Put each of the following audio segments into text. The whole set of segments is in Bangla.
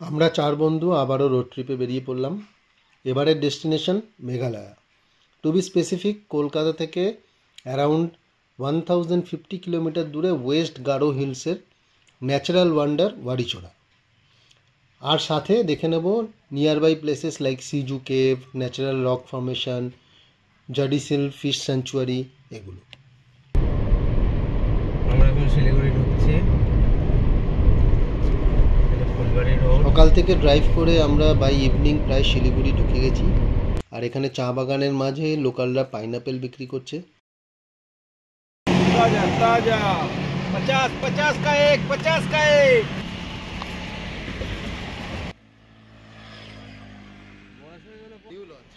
আমরা চার বন্ধু আবারও রোড ট্রিপে বেরিয়ে পড়লাম। এবারের destination Meghalaya. To be specific, Kolkata থেকে অ্যারাউন্ড 1050 কিলোমিটার দূরে ওয়েস্ট গারো হিলসের ন্যাচারাল ওয়ান্ডার ওয়ারিচোরা। আর সাথে দেখে নেব nearby places like Siju cave, natural rock formation, জাডিসিল ফিশ স্যাংচুয়ারি, এগুলো। আমরা এখন শিলিগুড়ি ঢুকছি। সকাল থেকে ড্রাইভ করে আমরা বাই ইভিনিং প্রায় শিলিগুড়ি ঢুকে গেছি। আর এখানে চা বাগানের মাঝে লোকালরা পাইনাপেল বিক্রি করছে। ताजा ताजा 50 का एक 50 का एक।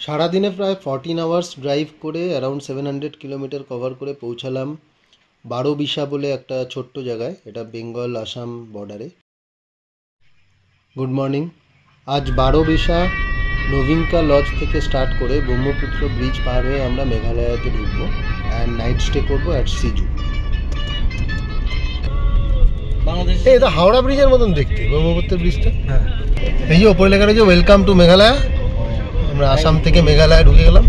সারাদিনে প্রায় 14 আওয়ার্স ড্রাইভ করে অ্যারাউন্ড 700 কিলোমিটার কভার করে পৌঁছালাম বারোবিশা বলে একটা ছোট্ট জায়গায়। এটা বেঙ্গল আসাম বর্ডারে। Good morning. আজ বারোবিশা নভিঙ্কা লজ থেকে স্টার্ট করে ব্রহ্মপুত্র ব্রিজ পার হয়ে আমরা মেঘালয়াতে ঢুকবো অ্যান্ড নাইট স্টে করবো অ্যাট সিজু। এটা হাওড়া ব্রিজের মতন দেখতে ব্রহ্মপুত্র ব্রিজটা। এই যে ওপরে লেখা রয়েছে ওয়েলকাম টু মেঘালয়া। আমরা আসাম থেকে মেঘালয়া ঢুকে গেলাম।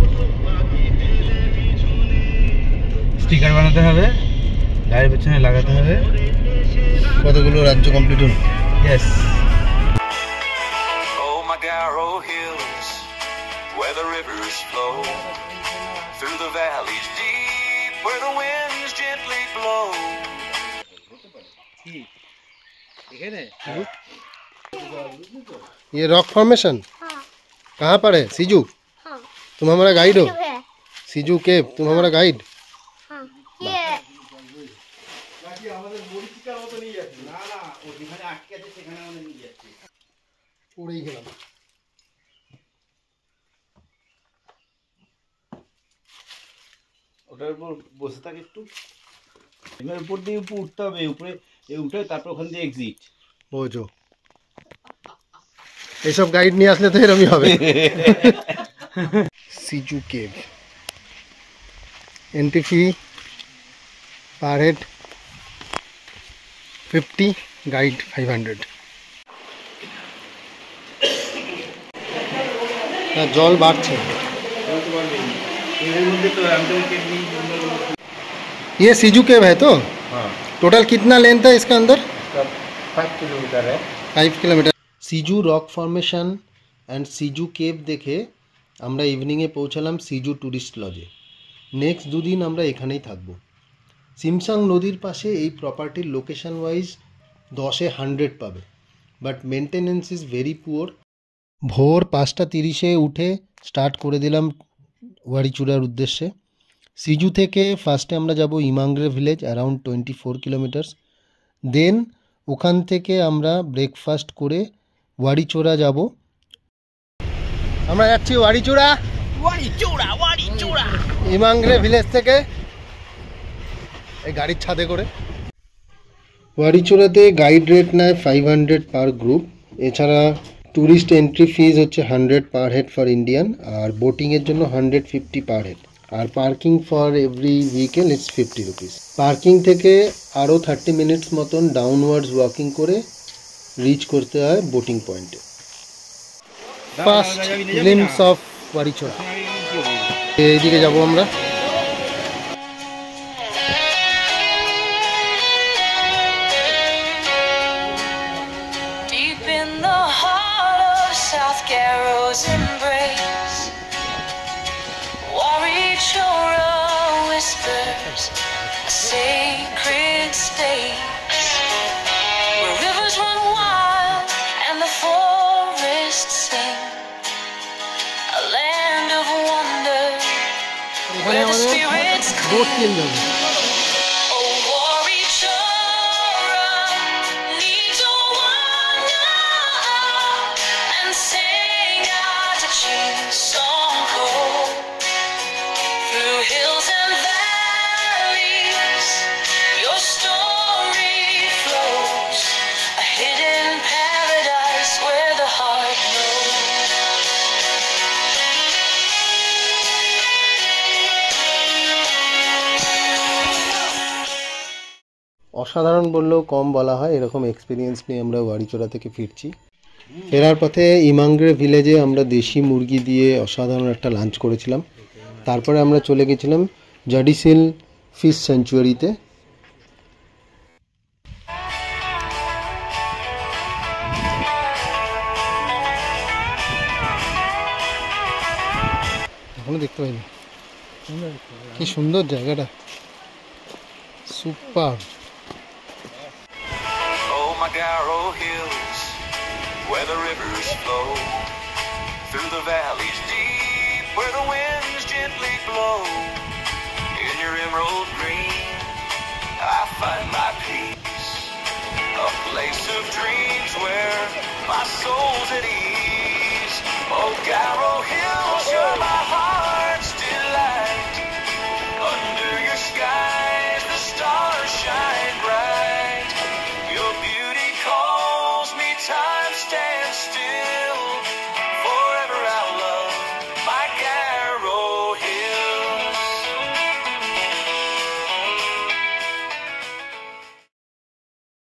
স্টিকার বানাতে হবে, গাড়ির পেছনে লাগাতে হবে। কতগুলো রাজ্য কমপ্লিট হলো। Yes. Garo hills, where the rivers flow through the valleys deep, where the winds gently blow. ये रॉक फॉर्मेशन कहाँ पर है? सीजू। तुम हमारा गाइड हो। सीजू केव तुम हमारा गाइड। পড়েই গেলাম। ওটার উপর বসে থাক একটু। এবার উপর দিয়ে উঠতে হবে, উপরে উঠে তারপর ওখান দিয়ে এক্সিট। বোঝো, এইসব গাইড নিয়ে আসলে তো এরকমই হবে। Siju cave entry fee per head 50, guide 500। জল বাড়ছে। ये सीजू केव है तो टोटल कितना लेंथ है इसका अंदर? 5 किलोमीटर है। 5 kilometre. Siju rock formation and Siju cave দেখে আমরা ইভিনিংয়ে পৌঁছালাম সিজু ট্যুরিস্ট লজে। নেক্সট দুদিন আমরা এখানেই থাকবো। সিমসাং নদীর পাশে এই প্রপার্টির লোকেশন ওয়াইজ 10-এ 100 পাবে, but maintenance is very poor. ভোর 5:30 উঠে স্টার্ট করে দিলাম ওয়ারিচুরার উদ্দেশ্যে। সিজু থেকে ফার্স্টে আমরা যাব ইমাংগ্রে ভিলেজ, অ্যারাউন্ড 24 কিলোমিটার্স। দেন ওখান থেকে আমরা ব্রেকফাস্ট করে ওয়ারিচোরা যাব। আমরা যাচ্ছি ওয়ারিচোরা। ইমাংগ্রে ভিলেজ থেকে এই গাড়ির ছাদে করে। ওয়ারিচোরাতে গাইড রেট নেয় 500 পার গ্রুপ। এছাড়া ট্যুরিস্ট এন্ট্রি ফিজ হচ্ছে 100 পার হেড ফর ইন্ডিয়ান, আর বোটিংয়ের জন্য 150 পার হেড, আর parking for every vehicle it's 50 rupees. Parking থেকে আরও 30 মিনিটস মতন ডাউনওয়ার্ডস ওয়াকিং করে রিচ করতে হয় বোটিং পয়েন্টে। First glimpse of Warichora. এইদিকে যাব আমরা। South Garrow's embrace, Warichora whispers a sacred space where rivers run wild and the forests sing, a land of wonder where the spirits cling. অসাধারণ বললেও কম বলা হয়। এরকম এক্সপিরিয়েন্স নিয়ে আমরা ওয়ারিচোরা থেকে ফিরছি। ফেরার পথে ইমাংগ্রে ভিলেজে আমরা দেশি মুরগি দিয়ে অসাধারণ একটা লাঞ্চ করেছিলাম। তারপরে আমরা চলে গেছিলাম জাডিসিল ফিশ স্যাংচুয়ারিতে। এখনো দেখতে পাইনি, কি সুন্দর জায়গাটা, super. Oh, my Garrow Hills, where the rivers flow, through the valleys deep, where the winds gently blow. In your emerald green, I find my peace, a place of dreams.